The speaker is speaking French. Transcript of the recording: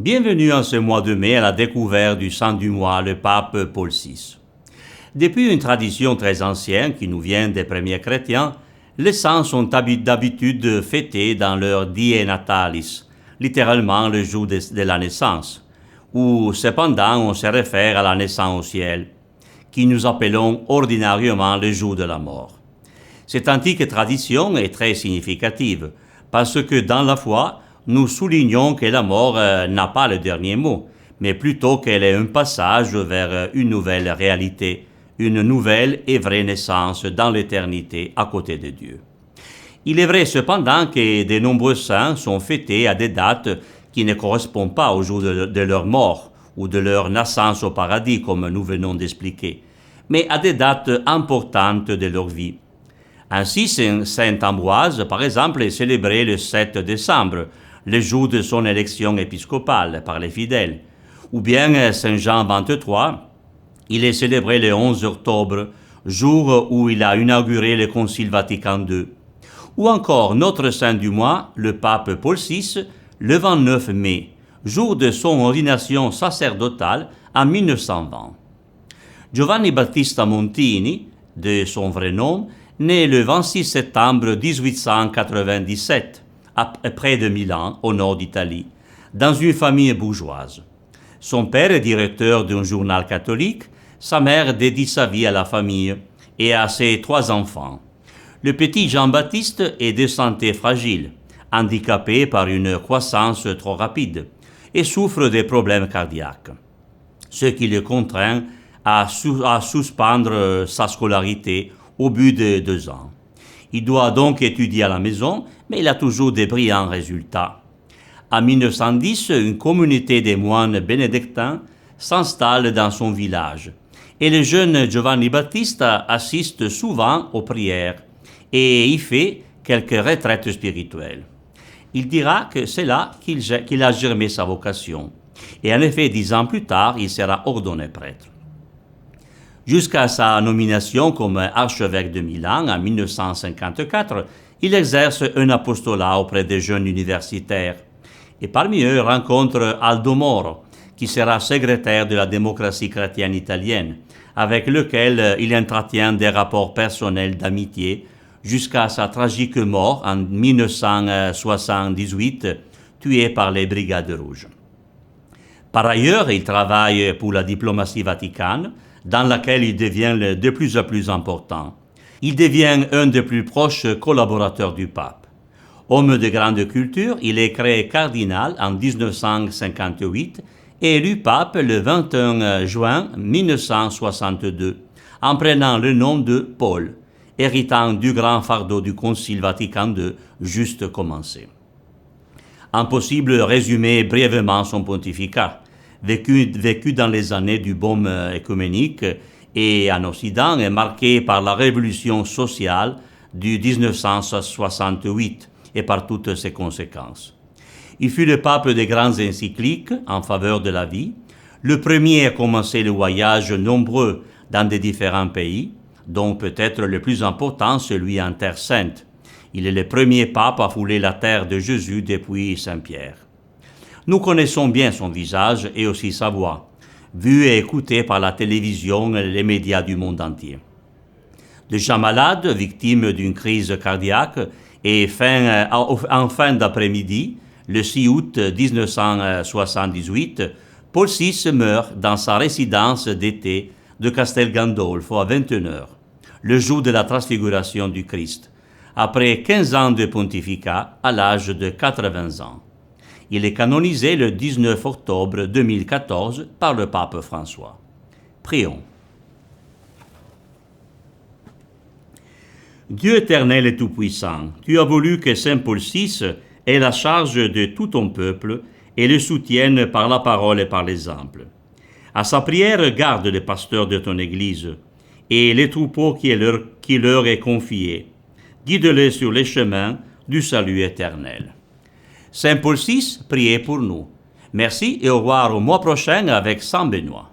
Bienvenue en ce mois de mai à la découverte du saint du mois, le pape Paul VI. Depuis une tradition très ancienne qui nous vient des premiers chrétiens, les saints sont d'habitude fêtés dans leur die natalis, littéralement le jour de la naissance, où cependant on se réfère à la naissance au ciel, qui nous appelons ordinairement le jour de la mort. Cette antique tradition est très significative, parce que dans la foi, nous soulignons que la mort n'a pas le dernier mot, mais plutôt qu'elle est un passage vers une nouvelle réalité, une nouvelle et vraie naissance dans l'éternité à côté de Dieu. Il est vrai cependant que de nombreux saints sont fêtés à des dates qui ne correspondent pas au jour de leur mort ou de leur naissance au paradis, comme nous venons d'expliquer, mais à des dates importantes de leur vie. Ainsi, Saint Ambroise, par exemple, est célébré le 7 décembre, le jour de son élection épiscopale par les fidèles. Ou bien Saint Jean 23, il est célébré le 11 octobre, jour où il a inauguré le Concile Vatican II. Ou encore notre saint du mois, le pape Paul VI, le 29 mai, jour de son ordination sacerdotale en 1920. Giovanni Battista Montini, de son vrai nom, né le 26 septembre 1897, près de Milan, au nord d'Italie, dans une famille bourgeoise. Son père est directeur d'un journal catholique, sa mère dédie sa vie à la famille et à ses 3 enfants. Le petit Jean-Baptiste est de santé fragile, handicapé par une croissance trop rapide et souffre de problèmes cardiaques, ce qui le contraint à suspendre sa scolarité au bout de 2 ans. Il doit donc étudier à la maison, mais il a toujours de brillants résultats. En 1910, une communauté de moines bénédictins s'installe dans son village et le jeune Giovanni Battista assiste souvent aux prières et y fait quelques retraites spirituelles. Il dira que c'est là qu'il a germé sa vocation. Et en effet, 10 ans plus tard, il sera ordonné prêtre. Jusqu'à sa nomination comme archevêque de Milan en 1954, il exerce un apostolat auprès des jeunes universitaires. Et parmi eux, rencontre Aldo Moro, qui sera secrétaire de la démocratie chrétienne italienne, avec lequel il entretient des rapports personnels d'amitié jusqu'à sa tragique mort en 1978, tué par les Brigades Rouges. Par ailleurs, il travaille pour la diplomatie vaticane, dans laquelle il devient de plus en plus important. Il devient un des plus proches collaborateurs du pape. Homme de grande culture, il est créé cardinal en 1958 et élu pape le 21 juin 1962, en prenant le nom de Paul, héritant du grand fardeau du Concile Vatican II juste commencé. Impossible de résumer brièvement son pontificat, vécu dans les années du baume œcuménique et en Occident est marqué par la révolution sociale du 1968 et par toutes ses conséquences. Il fut le pape des grandes encycliques en faveur de la vie, le premier à commencer le voyage nombreux dans des différents pays, dont peut-être le plus important celui en Terre Sainte. Il est le premier pape à fouler la terre de Jésus depuis Saint-Pierre. Nous connaissons bien son visage et aussi sa voix, vue et écoutée par la télévision et les médias du monde entier. Déjà malade, victime d'une crise cardiaque, et en fin d'après-midi, le 6 août 1978, Paul VI meurt dans sa résidence d'été de Castel Gandolfo à 21h, le jour de la transfiguration du Christ, après 15 ans de pontificat à l'âge de 80 ans. Il est canonisé le 19 octobre 2014 par le pape François. Prions. Dieu éternel et tout-puissant, tu as voulu que Saint Paul VI ait la charge de tout ton peuple et le soutienne par la parole et par l'exemple. À sa prière, garde les pasteurs de ton Église et les troupeaux qui leur est confié. Guide-les sur les chemins du salut éternel. Saint Paul VI, priez pour nous. Merci et au revoir au mois prochain avec Saint Benoît.